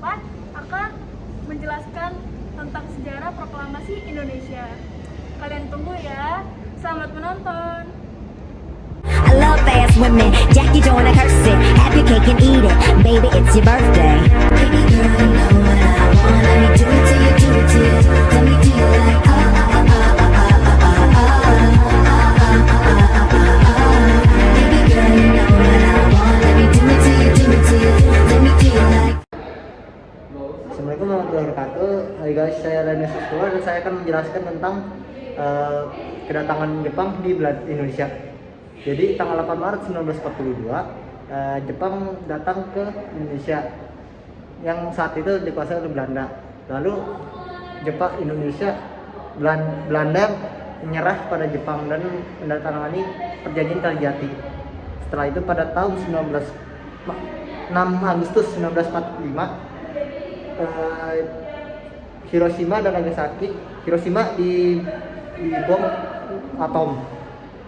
keempat akan menjelaskan tentang sejarah proklamasi Indonesia. Kalian tunggu ya. Selamat menonton. I love fast women, Jackie don't curse it. Have your cake and eat it, baby, it's your birthday. Baby girl, you know what I want. Let me do it to you, do it to you. Let me do you like Baby girl, you know what I want. Let me do it to you, do it to you. Let me do you like. Assalamualaikum warahmatullahi wabarakatuh. Hai guys, saya Rani Suskular dan saya akan menjelaskan tentang kedatangan Jepang di Indonesia. Jadi tanggal 8 Maret 1942 Jepang datang ke Indonesia yang saat itu dikuasai oleh Belanda. Lalu Belanda menyerah pada Jepang dan menandatangani perjanjian Kalijati. Setelah itu pada tahun 6 Agustus 1945 Hiroshima dan Nagasaki. Hiroshima dibom atom.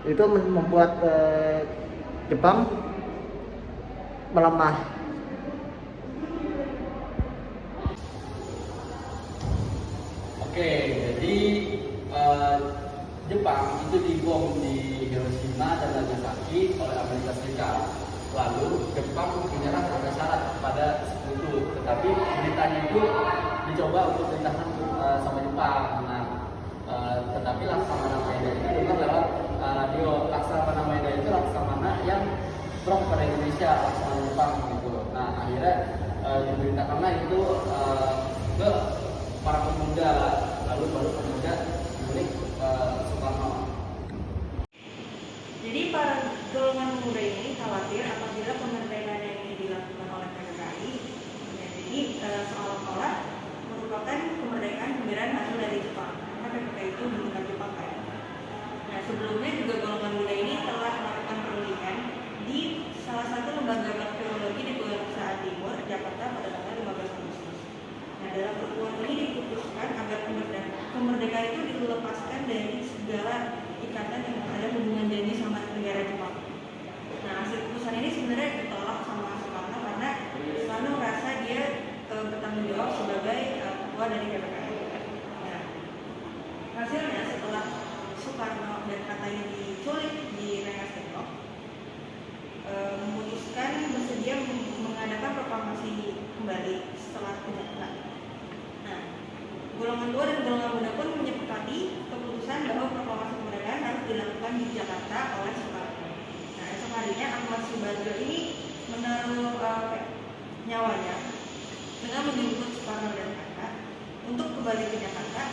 Itu membuat Jepang melemah. Oke, jadi Jepang itu dibom di Hiroshima dan Nagasaki oleh Amerika Serikat. Lalu Jepang menyerah pada syarat pada sekutu, tetapi beritanya itu dicoba untuk ditahan sama Jepang. Nah, tetapi Laksamana Maeda itu dengar lewat radio. Laksamana Maeda itu Laksamana yang pro pada Indonesia, Laksamana Jepang gitu. Nah, akhirnya diberitakanlah itu ke para pemuda, lalu baru pemuda milik Soekarno. Jadi para golongan pemuda ini khawatir apabila kemerdekaan yang dilakukan oleh PKI jadi seolah-olah merupakan kemerdekaan pemberian hasil dari Jepang, karena PKI itu bukan Jepang kan. Nah, sebelumnya juga golongan muda ini telah melakukan penelitian di salah satu lembaga bakteriologi di Pegunungan Timur, Jakarta pada tanggal 15 Agustus. Nah, dalam pertemuan ini diputuskan agar kemerdekaan itu dilepaskan dari segala ikatan yang ada hubungan janji sama negara Jepang. Nah, hasil keputusan ini sebenarnya ditolak sama Soekarno karena Soekarno merasa dia bertanggung jawab sebagai ketua dari PPKI. Nah, hasilnya setelah Soekarno dan katanya diculik di Rengas Dengklok, memutuskan bersedia mengadakan proklamasi kembali setelah penjajahan. Nah, golongan tua dan golongan muda pun menyepakati keputusan bahwa proklamasi kemerdekaan harus dilakukan di Jakarta oleh Soekarno. Nah, esok harinya Ahmad Subarjo ini menaruh nyawanya dengan menjemput Soekarno dan kakak untuk kembali ke Jakarta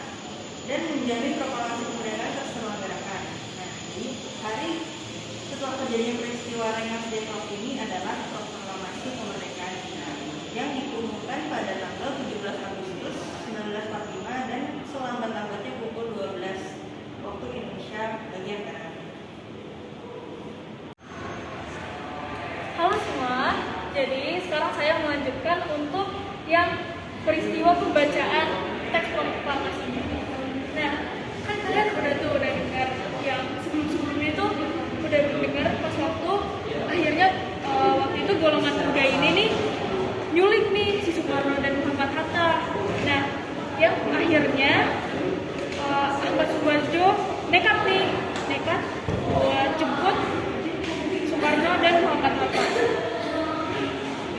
dan menjamin proklamasi kemerdekaan terselenggarakan. Nah, jadi hari setelah terjadinya peristiwa Rengas Dengklok ini adalah proklamasi kemerdekaan yang diumumkan pada tanggal 17 Agustus 1945 dan selambat-lambatnya pukul 12 waktu Indonesia bagian barat. Halo semua. Jadi sekarang saya melanjutkan untuk yang peristiwa pembacaan teks proklamasinya. Nah, kan kalian udah dengar yang sebelumnya itu udah dengar pas waktu akhirnya waktu itu golongan muda ini nih nyulik nih si Soekarno dan Muhammad Hatta. Nah, yang akhirnya Ahmad Subarjo nekat buat jemput Soekarno dan Muhammad Hatta.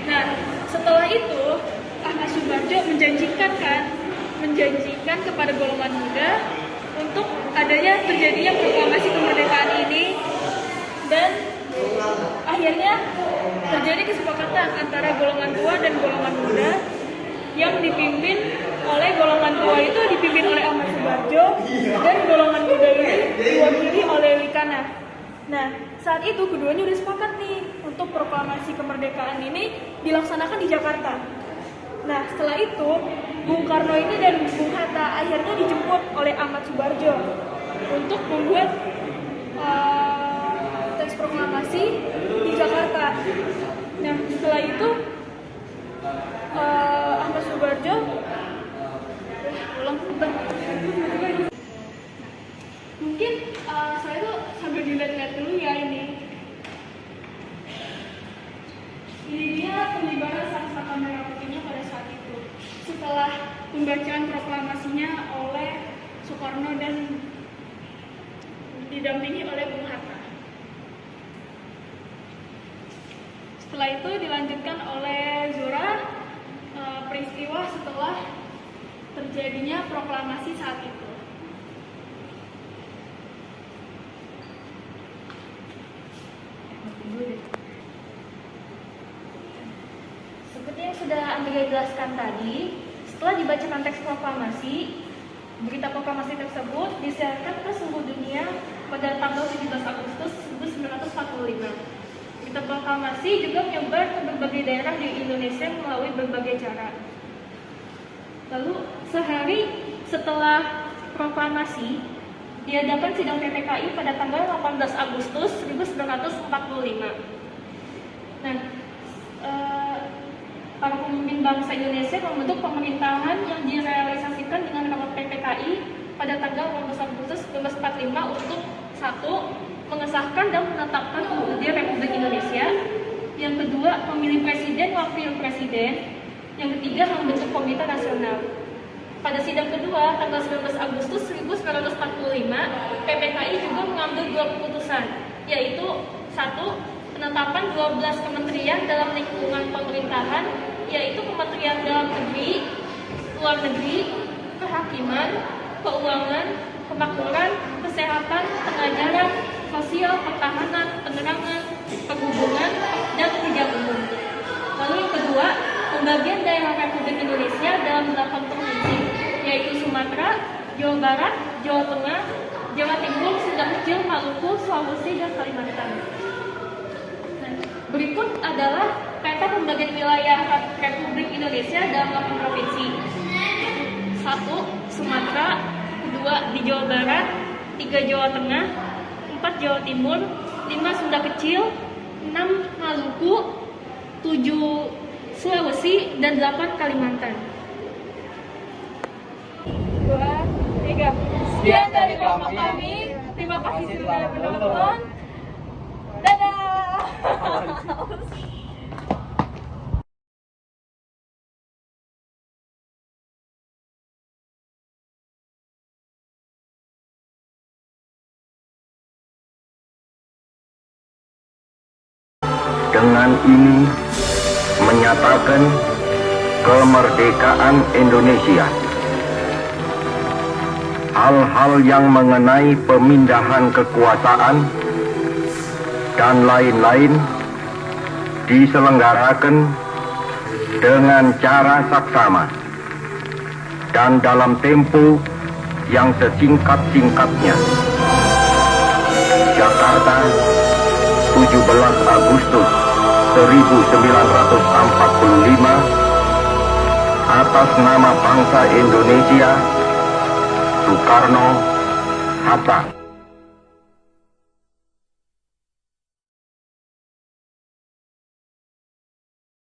Nah, setelah itu Ahmad Subarjo menjanjikan kepada golongan muda untuk adanya terjadinya proklamasi kemerdekaan ini, dan akhirnya terjadi kesepakatan antara golongan tua dan golongan muda yang dipimpin oleh golongan tua itu dipimpin oleh Ahmad Subarjo dan golongan muda ini diwakili oleh Wikana. Nah, saat itu keduanya udah sepakat nih untuk proklamasi kemerdekaan ini dilaksanakan di Jakarta. Nah, setelah itu Bung Karno ini dan Bung Hatta akhirnya dijemput oleh Ahmad Subarjo untuk membuat teks proklamasi di Jakarta. Nah, setelah itu Ahmad Subarjo mungkin saya tuh sambil dilihat-lihat dulu ya ini. Ini dia pengibaran sang saka merah putihnya pada saat itu. setelah pembacaan proklamasinya oleh Soekarno dan didampingi oleh Bung Hatta. Setelah itu dilanjutkan oleh Zora, peristiwa setelah terjadinya proklamasi saat itu. Seperti yang sudah Andrea jelaskan tadi, setelah dibacakan teks proklamasi, berita proklamasi tersebut disiarkan ke seluruh dunia pada tanggal 17 Agustus 1945. Berita proklamasi juga menyebar ke berbagai daerah di Indonesia melalui berbagai cara. Lalu sehari setelah proklamasi, diadakan sidang PPKI pada tanggal 18 Agustus 1945. Nah, para pemimpin bangsa Indonesia membentuk pemerintahan yang direalisasikan dengan nama PPKI pada tanggal 18 Agustus 1945 untuk satu, mengesahkan dan menetapkan kemudian Republik Indonesia. Yang kedua, memilih presiden, wakil presiden. Yang ketiga, membentuk pemerintah nasional. Pada sidang kedua, tanggal 19 Agustus 1945, PPKI juga mengambil dua keputusan, yaitu satu, penetapan 12 kementerian dalam lingkungan pemerintahan, yaitu Kementerian Dalam Negeri, Luar Negeri, Kehakiman, Keuangan, Kemakmuran, Kesehatan, Pengajaran, Sosial, Pertahanan, Penerangan, Perhubungan, dan Pekerjaan Umum. Lalu yang kedua, pembagian daerah Republik Indonesia dalam 8 provinsi, yaitu Sumatera, Jawa Barat, Jawa Tengah, Jawa Timur, Sunda Kecil, Maluku, Sulawesi, dan Kalimantan. Berikut adalah peta pembagian wilayah Republik Indonesia dalam 8 provinsi. 1. Sumatera, 2. di Jawa Barat, 3. Jawa Tengah, 4. Jawa Timur, 5. Sunda Kecil, 6. Maluku, 7. Sulawesi, dan 8. Kalimantan. 2, 3. Sekian dari kelompok kami. Terima kasih sudah menonton. Dadah. Dengan ini menyatakan kemerdekaan Indonesia. Hal-hal yang mengenai pemindahan kekuasaan dan lain-lain diselenggarakan dengan cara saksama dan dalam tempo yang sesingkat-singkatnya. Jakarta, 17 Agustus 1945, atas nama bangsa Indonesia, Soekarno, Hatta.